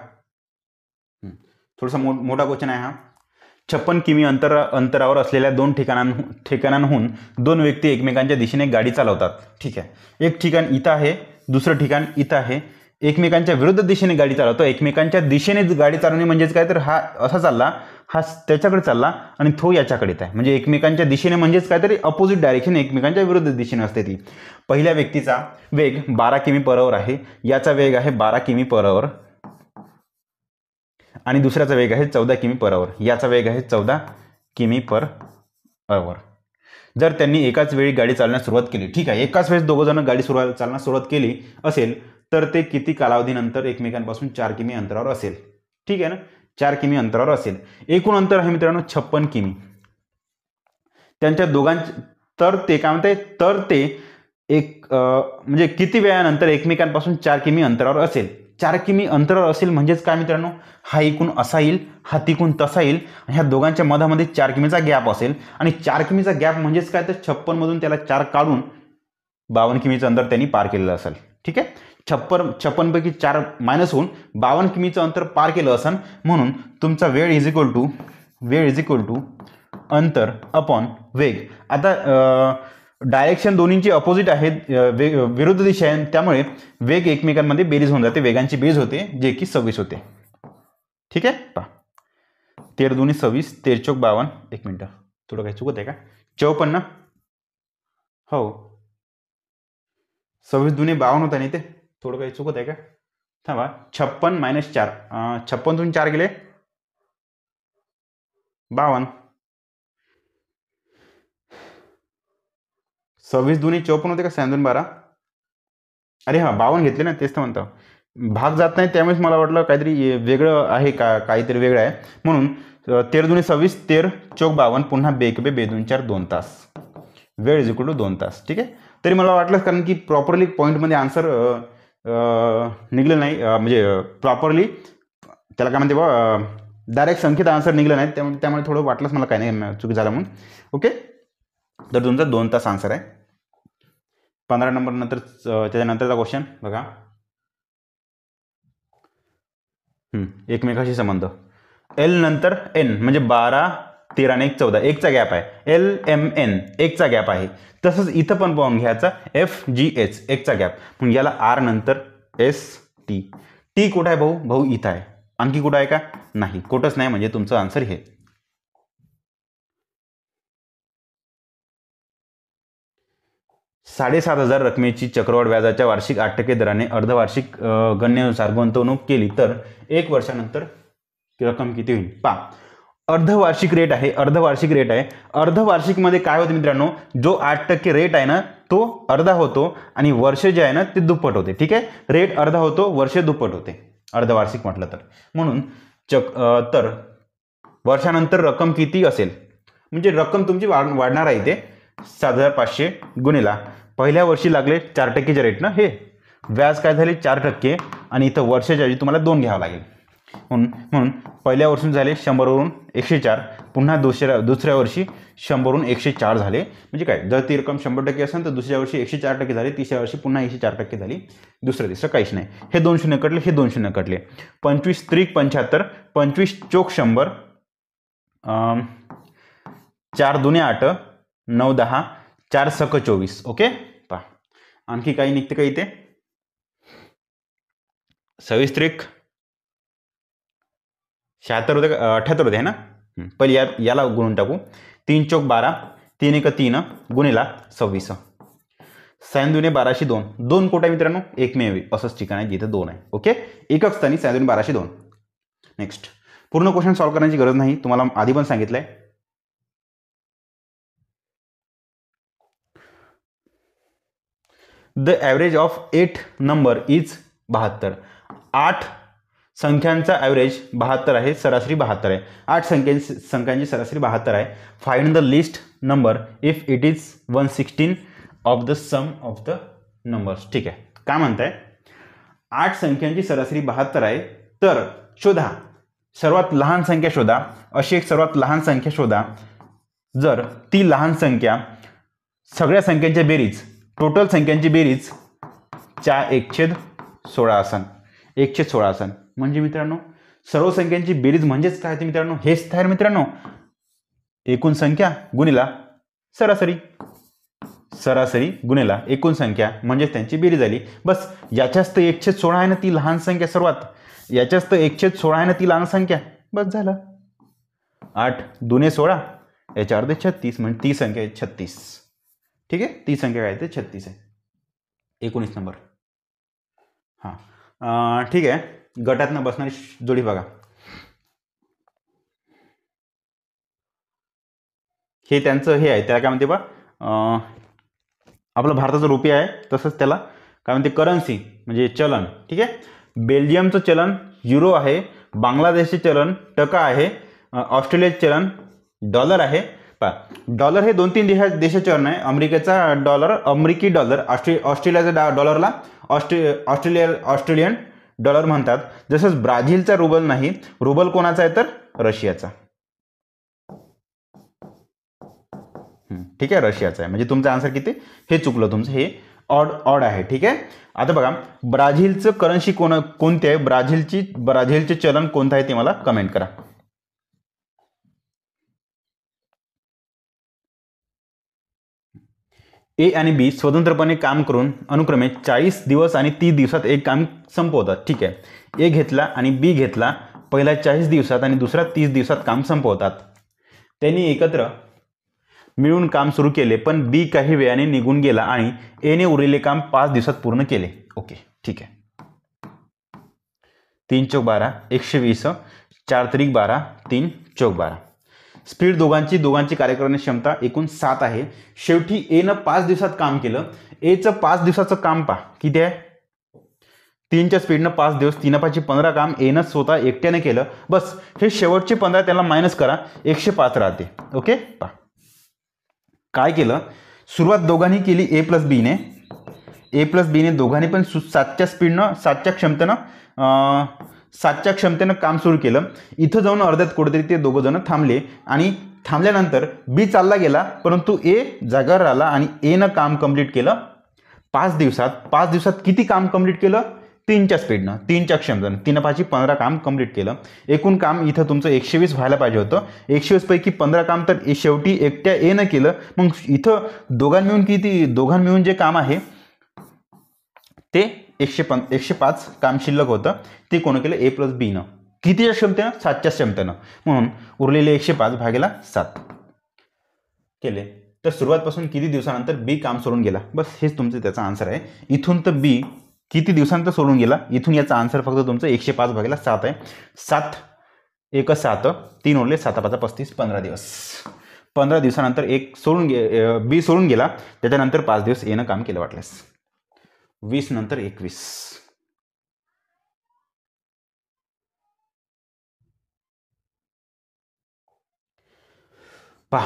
थोडासा मोठा क्वेश्चन आहे हा. 56 किमी अंतरावर असलेल्या 2 ठिकाणांहून 2 व्यक्ती एकमेकांच्या दिशेने गाडी चालवतात. ठीक आहे, एक ठिकाण इथं आहे, दुसरं ठिकाण इथं आहे. एकमेकांच्या विरुद्ध दिशेने गाडी चालवतो. एकमेकांच्या दिशेने गाडी चालवणे म्हणजेच काय, तर हा असा चालला, हा त्याच्याकडे चालला आणि तो याच्याकडे येत आहे. म्हणजे एकमेकांच्या दिशेने म्हणजेच काहीतरी अपोजिट डायरेक्शन, एकमेकांच्या विरुद्ध दिशेने असते ती. पहिल्या व्यक्तीचा वेग 12 किमी/h आहे, याचा वेग आहे 12 किमी/h, आणि दुसऱ्याचा वेग आहे 14 किमी/h, याचा वेग आहे 14 किमी/h. जर त्यांनी एकाच वेळी गाडी चालवण्यास सुरुवात केली, ठीक आहे, एकाच वेळेस दोघं जण गाडी चालवण्यास सुरुवात केली असेल, तर ते किती कालावधीनंतर एकमेकांपासून 4 किमी अंतरावर असेल. ठीक आहे ना, 4 किमी अंतरावर असेल. एकूण अंतर आहे मित्रांनो 56 किमी. त्यांच्या दोघांचे तर ते काय म्हणते, तर ते म्हणजे किती वेळानंतर एकमेकांपासून 4 किमी अंतरावर असेल. 4 किमी अंतरावर असेल म्हणजेच काय मित्रांनो, हा इकून असा येईल, हा तिकून तसा येईल, आणि ह्या दोघांच्या मधामध्ये 4 किमीचा गॅप असेल. आणि 4 किमीचा गॅप म्हणजेच काय, तर 56 मधून त्याला 4 काढून 52 किमीचं अंतर त्यांनी पार केलेलं असेल. ठीक आहे, 56 पैकी 4 मायनस होऊन 52 किमीचं अंतर पार केलं असेल. म्हणून तुमचा वेळ इज इक्वल टू अंतर अपॉन वेग. आता डायरेक्शन दोन्हींची अपोजिट आहेत, विरुद्ध दिशा आहे, त्यामुळे वेग एकमेकांमध्ये बेरीज होऊन जाते, वेगांची बेरीज होते, जे की 26 होते. ठीक आहे, पहा 13 दूनी 26, 13 चौक 52. एक मिनटं, थोडं काही चुकत आहे का, 54. हो, 26 दूनी 52 होता नाही ते, थोडं काही चुकत आहे का? थांबा, 56 मायनस 4, 56तून 4 गेले 52, 26 दुनी 54 होते का, 6 दुनी 12, अरे हां 52 घेतले ना, तेच तर म्हणतो. भाग जात नाही त्यामुळेच मला वाटलं काहीतरी वेगळं आहे का, काहीतरी वेगळं आहे म्हणून. 13 दुनी 26, 13 चौक 52, पुन्हा बेक बे 2 4 2 तास, वेळ इज इक्वल टू 2 तास. ठीक आहे, तरी मला वाटलं कारण की प्रॉपरली पॉईंटमध्ये आन्सर निघलं नाही, म्हणजे प्रॉपरली त्याला काय म्हणते बा, डायरेक्ट संख्येत आन्सर निघलं नाही, त्यामुळे थोडं वाटलंच मला काही नाही चुकी झालं म्हणून. ओके, तर तुमचा 2 तास आन्सर आहे. 15 नंबर नंतर त्याच्यानंतरचा क्वेश्चन बघा. एकमेकाशी संबंध. एल नंतर एन म्हणजे 12, 13 आणि 1 14, एकचा गॅप आहे. एल एम एन एकचा गॅप आहे. तसंच इथं पण पाहून घ्यायचा एफ जी एच एकचा गॅप. मग याला आर नंतर एस टी. टी कुठं आहे भाऊ? भाऊ इथं आहे. आणखी कुठं आहे का? नाही, कुठंच नाही, म्हणजे तुमचं आन्सर हे. 7,500 रकमेची चक्रवाढ व्याजाच्या वार्षिक 8% दराने अर्धवार्षिक गणनेनुसार गुंतवणूक केली तर 1 वर्षानंतर रक्कम किती होईल? पहा, अर्धवार्षिक रेट आहे, अर्धवार्षिक रेट आहे. अर्धवार्षिकमध्ये काय होते मित्रांनो, जो 8% रेट आहे ना तो अर्धा होतो आणि वर्ष जे आहे ना ते दुप्पट होते. ठीक आहे, रेट अर्धा होतो, वर्ष दुप्पट होते अर्धवार्षिक म्हटलं तर. म्हणून तर वर्षानंतर रक्कम किती असेल, म्हणजे रक्कम तुमची वाढणार आहे. ते 7,500 गुणिला पहिल्या वर्षी लागले 4%चे रेट ना, हे व्याज काय झाले 4% आणि इथं वर्षाच्या ऐवजी तुम्हाला 2 घ्यावं लागेल. म्हणून पहिल्या वर्षी झाले 100वरून 104, पुन्हा दुसऱ्या वर्षी 100वरून 104 झाले. म्हणजे काय, जर ती रक्कम 100% असेल तर दुसऱ्या वर्षी 104% झाली, तिसऱ्या वर्षी पुन्हा 104% झाली, तिसरं काहीच नाही. हे 2 शून्य कटले, हे 2 शून्य कटले. 25 त्रिक 75, 25 चोक 100, 4 दुने 8, 9 10, 4 सक 24. ओके, पहा आणखी काही निघते का इथे? 26 त्रिक 76 होते का, 78 होते है ना. पहिले याला गुणून टाकू. 3 चौक 12, 3 1 3 गुणिला 26, 6 दुने 1200 2. 2 कुठे आहे मित्रांनो? एकमेव असंच ठिकाण आहे जिथे 2 आहे. ओके, एकच स्थानी 6 दुने 1200 2. नेक्स्ट, पूर्ण क्वेश्चन सॉल्व्ह करण्याची गरज नाही, तुम्हाला आधी पण सांगितलंय. The average of 8 number is 72. 8 संख्यांचा ॲव्हरेज 72 आहे, सरासरी 72 आहे. 8 संख्यांची सरासरी 72 आहे. Find the list number if it is 116 of the sum of the numbers. ठीक आहे, काय म्हणताय? 8 संख्यांची सरासरी 72 आहे, तर शोधा सर्वात लहान संख्या शोधा. अशी एक सर्वात लहान संख्या शोधा. जर ती लहान संख्या सगळ्या संख्यांच्या बेरीज, टोटल संख्यांची बेरीज 1/16 असन, 1/16 असन, म्हणजे मित्रांनो सर्व संख्यांची बेरीज म्हणजेच काय ते मित्रांनो? हेच तर मित्रांनो एकूण संख्या गुणिला सरासरी, सरासरी गुणिला एकूण संख्या म्हणजे त्यांची बेरीज झाली. बस, याच्याच तर 1/16 आहे ना ती लहान संख्या सर्वात, याच्याच तर 1/16 आहे ना ती लहान संख्या. बस झालं. 8 दुने 16, याच्या अर्धे 36, म्हणजे ती संख्या आहे 36. ठीक आहे, ती संख्या काय ते 36 आहे. 19 नंबर. हां, ठीक आहे. गटातनं बसणारी जोडी बघा. हे त्यांचं हे आहे, त्याला काय म्हणते बा, आपलं भारताचं रुपया आहे तसंच त्याला काय म्हणते करन्सी म्हणजे चलन. ठीक आहे, बेल्जियमचं चलन युरो आहे, बांगलादेशचे चलन टका आहे, ऑस्ट्रेलियाचे चलन डॉलर आहे. डॉलर हे 2-3 देशाचे चलन आहे. अमेरिकेचा डॉलर अमेरिकी डॉलर, ऑस्ट्रेलियाच्या डॉलरला ऑस्ट्रेलियन डॉलर म्हणतात. जसंच ब्राझीलचा रुबल नाही, रुबल कोणाचा आहे तर रशियाचा. ठीक आहे, रशियाचा आहे. म्हणजे तुमचं आन्सर किती? हे चुकलं तुमचं, हे ऑड आहे. ठीक आहे, आता बघा ब्राझीलचं करन्सी कोणते आहे, ब्राझीलचे चलन कोणतं आहे ते मला कमेंट करा. ए आणि बी स्वतंत्रपणे काम करून अनुक्रमे 40 दिवस आणि 30 दिवसात एक काम संपवतात. ठीक आहे, ए घेतला आणि बी घेतला, पहिला 40 दिवसात आणि दुसरा 30 दिवसात काम संपवतात. त्यांनी एकत्र मिळून काम सुरू केले, पण बी काही वेळाने निघून गेला आणि एने उरलेले काम 5 दिवसात पूर्ण केले. ओके, ठीक आहे. 3 चौक 12, 120, 4 त्रिक 12, 3 चौक 12. स्पीड दोघांची कार्य करण्याची क्षमता एकूण 7 आहे. शेवटी एनं 5 दिवसात काम केलं. एचं 5 दिवसाचं काम पहा किती आहे. 3च्या स्पीडनं 5 दिवस, 3 15 काम एनं स्वतः एकट्याने केलं. बस हे शेवटचे 15 त्याला मायनस करा, 105 राहते. ओके. पहा काय केलं, सुरुवात दोघांनी केली ए प्लस बीने दोघांनी पण 7च्या स्पीडनं 7च्या क्षमतेनं काम सुरू केलं. इथं जाऊन अर्ध्यात कुठेतरी ते दोघं जण थांबले आणि थांबल्यानंतर बी चालला गेला, परंतु ए जागावर राहिला आणि एनं काम कंप्लीट केलं 5 दिवसात. 5 दिवसात किती काम कंप्लीट केलं, 3च्या स्पीडनं, 3च्या क्षमतेनं 3 15 काम कंप्लीट केलं. एकूण काम इथं तुमचं 120 व्हायला पाहिजे होतं. 120 पैकी 15 काम तर शेवटी एकट्या एनं केलं. मग इथं दोघां मिळून जे काम आहे ते 105 काम शिल्लक होतं. ते कोण केलं, ए प्लस बीनं. कितीच्या क्षमतेनं, 7च्या क्षमतेनं. म्हणून उरलेले 105 भागेला 7 केले. तर सुरुवातपासून किती दिवसानंतर बी काम सोडून गेला, बस हेच तुमचं त्याचा आन्सर आहे. इथून तर बी किती दिवसानंतर सोडून गेला, इथून याचा आन्सर फक्त तुमचं 105 भागेला 7 आहे. 7 1 7, 3 उरले, 7 5 35, 15 दिवस. 15 दिवसानंतर बी सोडून गेला. त्याच्यानंतर 5 दिवस एनं काम केलं वाटल्यास. 20 नंतर 21. पहा,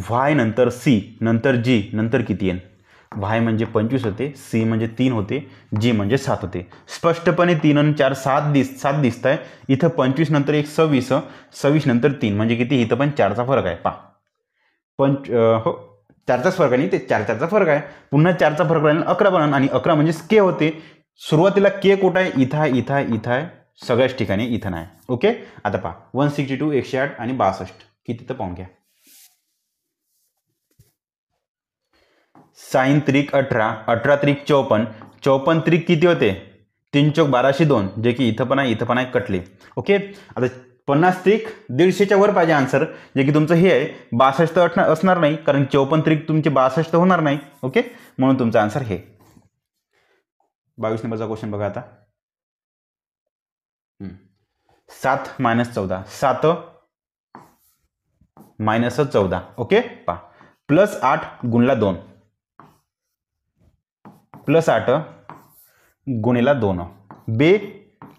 वाय नंतर सी नंतर जी नंतर किती येईल. वाय म्हणजे 25 होते, सी म्हणजे 3 होते, जी म्हणजे 7 होते. स्पष्टपणे 3 आणि 4 7 दिसत आहे. इथं 25 नंतर 1 26, 26 नंतर 3 म्हणजे किती, इथं पण 4चा फरक आहे. पहा हो 4चाच फरक आहे, नाही ते 4चा फरक आहे. पुन्हा 4चा फरक राहिला 11 बनन आणि 11 म्हणजे के होते. सुरुवातीला के कुठं आहे, इथं आहे, सगळ्याच ठिकाणी इथं नाही. ओके. आता पहा 162, 108 आणि 62 किती तर पाहून घ्या. साइन त्रिक 18, 18 त्रिक 54, 54 त्रिक किती होते, 3 चौक 1202, जे की इथं पण आहे कटले. ओके. आता 50 त्रिक 150च्या वर पाहिजे आन्सर, जे की तुमचं हे आहे 62 तर असणार नाही, कारण 54 त्रिक तुमचे 62 तर होणार नाही. ओके. म्हणून तुमचा आन्सर हे. 22 नंबरचा क्वेश्चन बघा आता. 7 - 14, 7 - 14. ओके. पहा प्लस 8 गुणला 2, प्लस 8 गुणिला 2, बे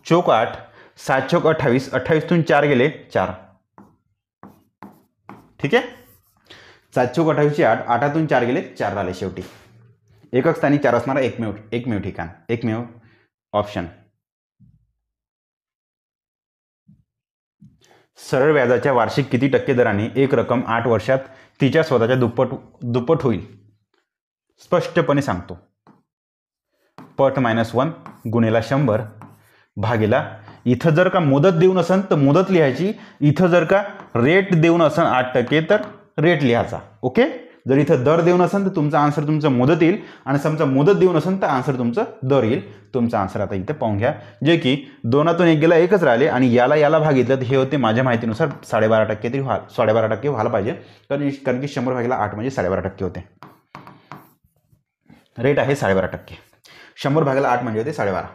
चौक 8, 7 चौक 28, 28तून 4 गेले 4. ठीक आहे. 7 चौक 28 8, 8तून 4 गेले 4 झाले. शेवटी एकक स्थानी 4 असणारा एकमेव ठिकाण, एकमेव ऑप्शन. सरळ व्याजाच्या वार्षिक किती टक्के दराने एक रक्कम 8 वर्षात तिच्या स्वतःच्या दुप्पट होईल. स्पष्टपणे सांगतो. पट -1 गुणिला 100 भागेला, इथं जर का मुदत देऊन असेल तर मुदत लिहायची, इथं जर का रेट देऊन असेल 8% तर रेट लिहायचा. ओके. जर इथं दर देऊन असेल तर तुमचा आन्सर तुमचं मुदत येईल, आणि समजा मुदत देऊन असेल तर आन्सर तुमचं दर येईल. तुमचा आन्सर आता इथे पाहून घ्या, जे की 2तून 1 गेला 1च राहिले, आणि याला भागितलं तर हे होते माझ्या माहितीनुसार 12.5% तरी 12.5% व्हायला पाहिजे, कारण की 100 भागिला 8 म्हणजे 12.5% होते. रेट आहे 12.5%. 100 भागिला 8 म्हणजे होते 12.5.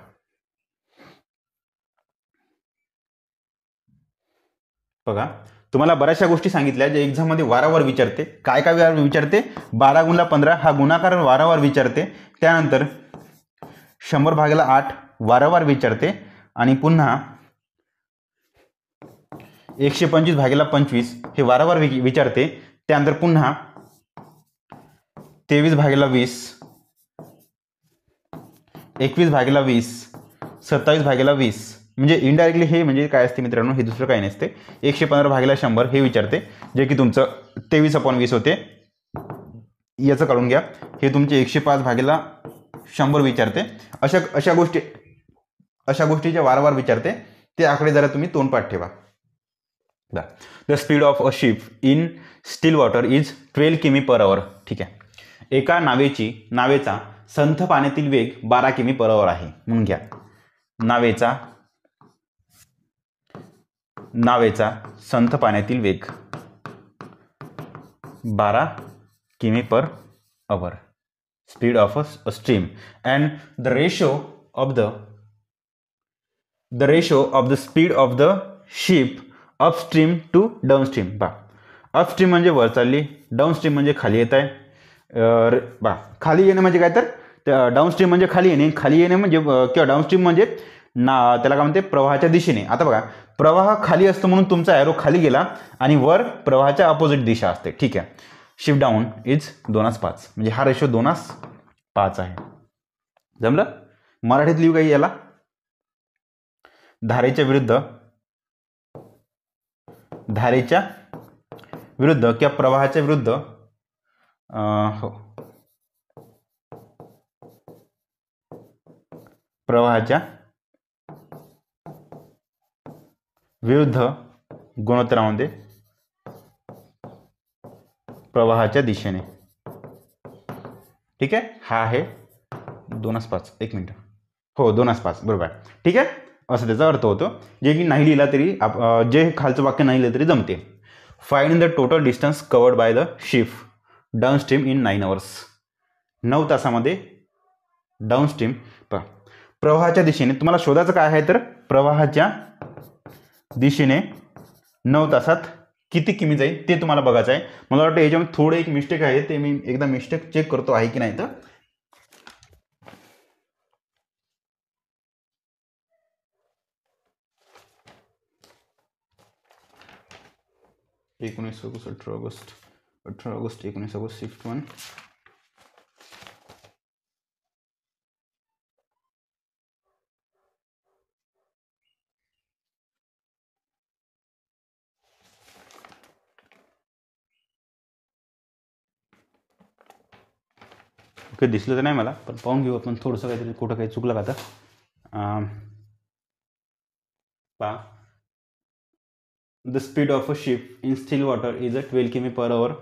बघा, तुम्हाला बऱ्याचशा गोष्टी सांगितल्या जे एक्झाममध्ये वारंवार विचारते. काय विचारते, 12 गुणिला 15 हा गुणाकार वारंवार विचारते. त्यानंतर 100 भागिला 8 वारंवार विचारते, आणि पुन्हा 125 भागिला 25 हे वारंवार विचारते. त्यानंतर पुन्हा 23 भागिला 20, 21 भागिला 20, 27 भागिला 20, म्हणजे इनडायरेक्टली हे म्हणजे काय असते मित्रांनो, हे दुसरं काही नसते. 115 भागिला 100 हे विचारते, जे की तुमचं 23/20 होते. याचं काढून घ्या, हे तुमचे 105 भागिला 100 विचारते. अशा गोष्टी ज्या वारंवार विचारते ते आकडे जरा तुम्ही तोंडपाठ ठेवा. The speed of a ship in steel water is 12 किमी/आवर. ठीक आहे. एका नावेचा संथ पाण्यातील वेग 12 किमी/आवर आहे. म्हणून घ्या, नावेचा संथ पाण्यातील वेग 12 किमी/आवर. speed of a stream, and the ratio of the speed of the ship upstream to downstream. Upstream म्हणजे वर चालली, डाऊनस्ट्रीम म्हणजे खाली येत आहे. खाली येणे म्हणजे काय, तर डाऊनस्ट्रीम म्हणजे खाली येणे, खाली येणे म्हणजे किंवा डाऊनस्ट्रीम म्हणजे त्याला काय म्हणते, प्रवाहाच्या दिशेने. आता बघा, प्रवाह खाली असतो म्हणून तुमचा ॲरो खाली गेला आणि वर प्रवाहाच्या अपोजिट दिशा असते. ठीक आहे. शिफ्ट डाऊन इज 2:5 म्हणजे हा रेशो 2:5 आहे. जमलं? मराठीत लिहू काही याला, धारेच्या विरुद्ध किंवा प्रवाहाच्या विरुद्ध, हो, प्रवाहाच्या विरुद्ध गुणोत्तरामध्ये प्रवाहाच्या दिशेने. ठीक आहे. हा आहे 2:5. एक मिनिट, हो 2:5 बरोबर. ठीक आहे. असं त्याचा अर्थ होतो. जे की नाही लिहिला तरी जे खालचं वाक्य नाही लिहिलं तरी जमते. Find the total distance covered by the ship downstream in 9 hours. 9 तासामध्ये डाऊनस्ट्रीम प्रवाहाच्या दिशेने तुम्हाला शोधायचं काय आहे, तर प्रवाहाच्या दिशेने 9 तासात किती किमी जाईल ते तुम्हाला बघायचं आहे. मला वाटतं याच्यामध्ये थोडं एक मिस्टेक आहे, ते मी एकदा मिस्टेक चेक करतो आहे की नाही. तर 19 August 18 August 18 August 19 August shift 1. Okay, दिसलं तर नाही मला, पण पाहून घेऊ आपण थोडंसं काहीतरी, कुठं काही चुकलं का आता. पहा, the speed of a ship in steel water is 12 km/h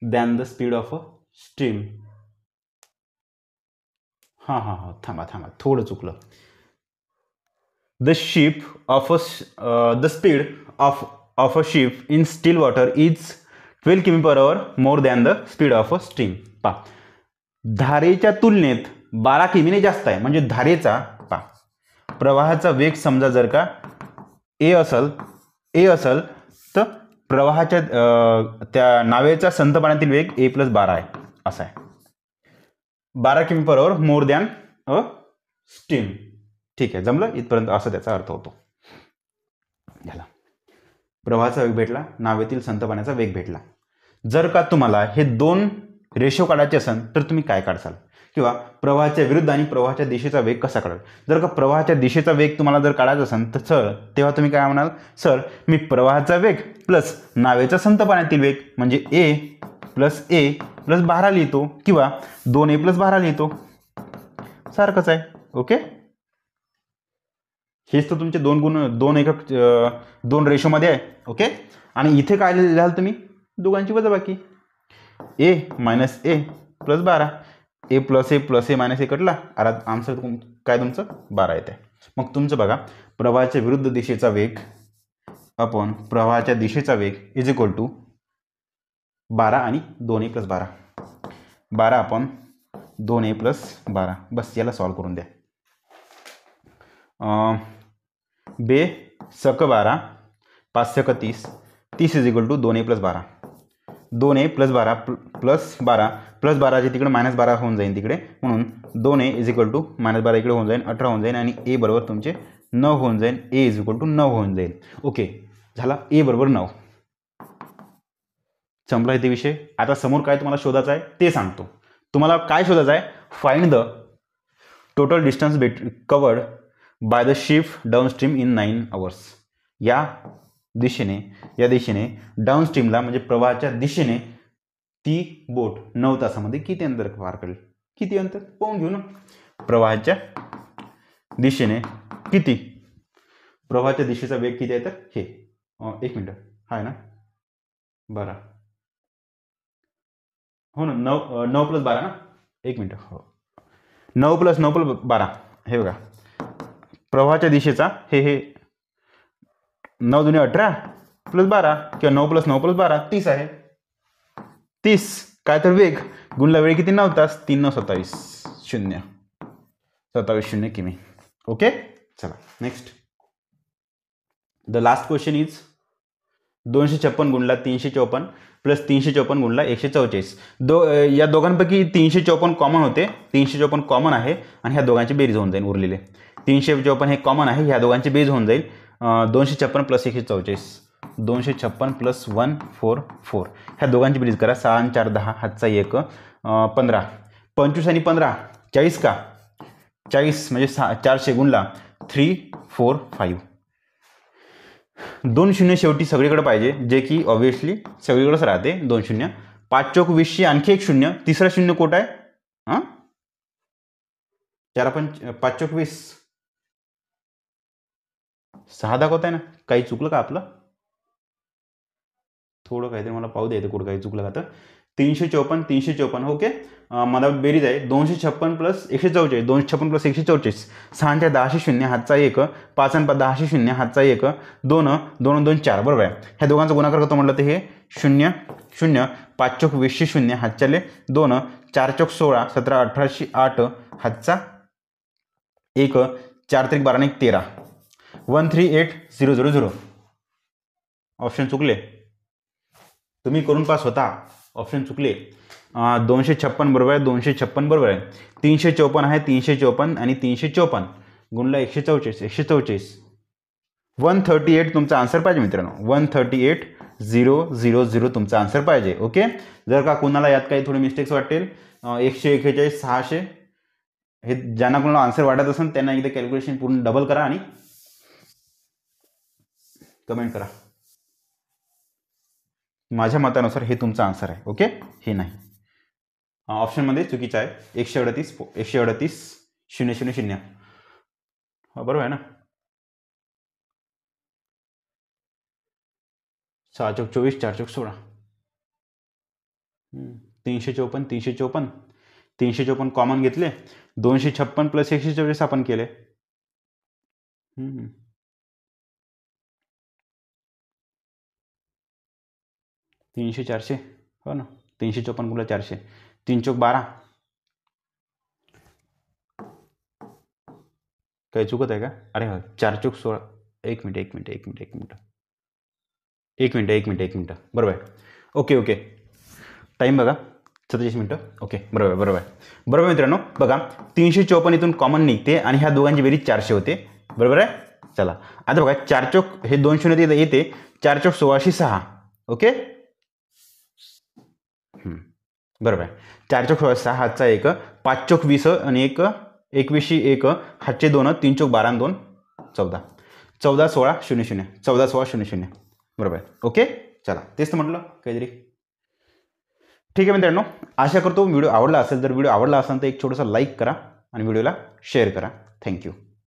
than the speed of a stream. हां थांबा थोडं चुकलं. The speed of a ship in steel water is 12 km/h more than the speed of a stream. पहा, धारेच्या तुलनेत 12 किमीने जास्त आहे. म्हणजे धारेचा प्रवाहाचा वेग समजा जर का ए असल तर प्रवाहाच्या त्या नावेचा संत पाण्यातील वेग A+12 आहे, असा आहे. 12 km/h more than a stream. ठीक आहे, जमलं इथपर्यंत. असं त्याचा अर्थ होतो. झाला, प्रवाहाचा वेग भेटला, नावेतील संत पाण्याचा वेग भेटला. जर का तुम्हाला हे दोन रेशो काढायचे असेल तर तुम्ही काय काढसाल, किंवा प्रवाहाच्या विरुद्ध आणि प्रवाहाच्या दिशेचा वेग कसा काढाल. जर का प्रवाहाच्या दिशेचा वेग तुम्हाला जर काढायचा असेल तर सर, तेव्हा तुम्ही काय म्हणाल, सर मी प्रवाहाचा वेग प्लस नावेचा संत पाण्यातील वेग म्हणजे A+12 लिहितो, किंवा 2A+12 लिहितो, सारखंच आहे. ओके, हेच तर तुमचे दोन रेशोमध्ये आहे. ओके, आणि इथे काय लिहाल तुम्ही, दोघांची वजाबाकी, A - A+12, A+A catla, answer काय तुमचं 12 येते. मग तुमचं बघा, प्रवाहाच्या विरुद्ध दिशेचा वेग आपण प्रवाहाच्या दिशेचा वेग इज इक्वल टू 12 आणि 2A+12, 12 आपण 2A+12. बस याला सॉल्व करून द्या. 2 × 5 = 30, 30 is equal to 2A+12, 2A+12 + 12 तिकडे -12 होऊन जाईल तिकडे, म्हणून 2A इज इक्वल टू -12 इकडे होऊन जाईल, 18 होऊन जाईल, आणि A बरोबर तुमचे 9 होऊन जाईल. A इज इक्वल टू 9 होऊन जाईल. ओके, झाला, A बरोबर 9. संपला इथे विषय. आता समोर काय तुम्हाला शोधायचं आहे ते सांगतो. तुम्हाला काय शोधायचं आहे, find the total distance covered by the ship downstream in 9 hours. या दिशेने डाऊनस्ट्रीमला म्हणजे प्रवाहाच्या दिशेने ती बोट 9 तासामध्ये किती अंतर पार करेल. किती अंतर पाहून घेऊ ना. प्रवाहाच्या दिशेने किती, प्रवाहाच्या दिशेचा वेग किती आहे, तर हे 1 मिनिट आहे ना 12, हो ना, 9 + 12 ना, 1 मिनिट, हो 9 + 9 + 12. हे बघा, प्रवाहाच्या दिशेचा हे 9 × 18 + 12 किंवा 9 + 9 + 12 30 आहे. 30 काय तर वेग, गुणला वेळ किती 9 तास, 3 9 27 0 27 0 किमी. ओके, चला next. The last question is 256 गुणला 354 plus 354 गुणला 144. या दोघांपैकी 354 कॉमन होते, 354 कॉमन आहे आणि ह्या दोघांची बेरीज होऊन जाईल. उरलेले 354 हे कॉमन आहे, ह्या दोघांची बेरीज होऊन जाईल 256 प्लस 144. 256 प्लस 144 ह्या दोघांची बेरीज करा. 6 आणि 4 10 हातचा 1 15 25 आणि 15 40 का 40 म्हणजे 400 गुणला 3 4 5. 2 शून्य शेवटी सगळीकडे पाहिजे, जे की ऑब्व्हियसली सगळीकडेच राहते. 2 शून्य 5 चौक 20 आणखी एक शून्य, तिसरा शून्य कोट आहे. 4 5 चौक 20 6 दाखवत आहे ना. काही चुकलं का आपलं? थोडं काहीतरी मला पाहू द्यायचं कुठं काही चुकलं का. तर 354 354 ओके. मला बेरीज आहे 256 प्लस 144. 256 प्लस 144 6 10 10 हातचा 1 5 आणि 10 0 हातचा 1 2 2 2 4 बरोबर आहे. ह्या दोघांचा गुणाकार करतो म्हटलं तर हे 0 0 5 चौक 20 0 हातच्याले 2 4 चौक 16 17 18 8 हातचा 1 4 3 12 1 13 138000. ऑप्शन चुकले, तुम्ही करून पास होता. ऑप्शन चुकले. 256 बरोबर आहे, 256 बरोबर आहे. 354 आहे, 354 आणि 354 गुणला 144 144. 138 तुमचा आन्सर पाहिजे मित्रांनो. 138,000 तुमचा आन्सर पाहिजे. ओके. जर का कोणाला यात काही थोडी मिस्टेक्स वाटेल 141 600 हे ज्यांना कोणाला आन्सर वाटत असेल त्यांना एकदा कॅल्क्युलेशन पूर्ण डबल करा आणि कमेंट करा. माझ्या मतानुसार हे तुमचा आन्सर आहे. ओके, हे नाही. ऑप्शनमध्ये चुकीचं आहे. 138 0 0 0 बरोबर आहे ना. 6 चौक 24 4 चौक 16 354 354 354 कॉमन घेतले. 256 प्लस 144 आपण केले. 300 400 हो ना. 354 गुणला 400 3 चौक 12. काही चुकत आहे का? अरे हो 4 चौक 16. एक मिनिट बरोबर आहे. ओके टाईम बघा 37 मिनिटं. ओके बरोबर आहे मित्रांनो. बघा 354 इथून कॉमन निघते आणि ह्या दोघांची बेरीज 400 होते. बरोबर आहे. चला आता बघा 4 चौक हे 2 शून्य येते 4 चौक 1606. ओके बरोबर आहे. 4 चौक 16 हातचा 1 5 चौक 20 आणि 1 21 1 हातचे 2 3 चौक 12 2 14 14 16 0 0 14 16 0 0 बरोबर आहे. ओके चला तेच तर म्हटलं काहीतरी. ठीक आहे मित्रांनो, आशा करतो व्हिडिओ आवडला असेल. जर व्हिडिओ आवडला असेल तर एक छोटासा लाईक करा आणि व्हिडिओला शेअर करा. थँक्यू.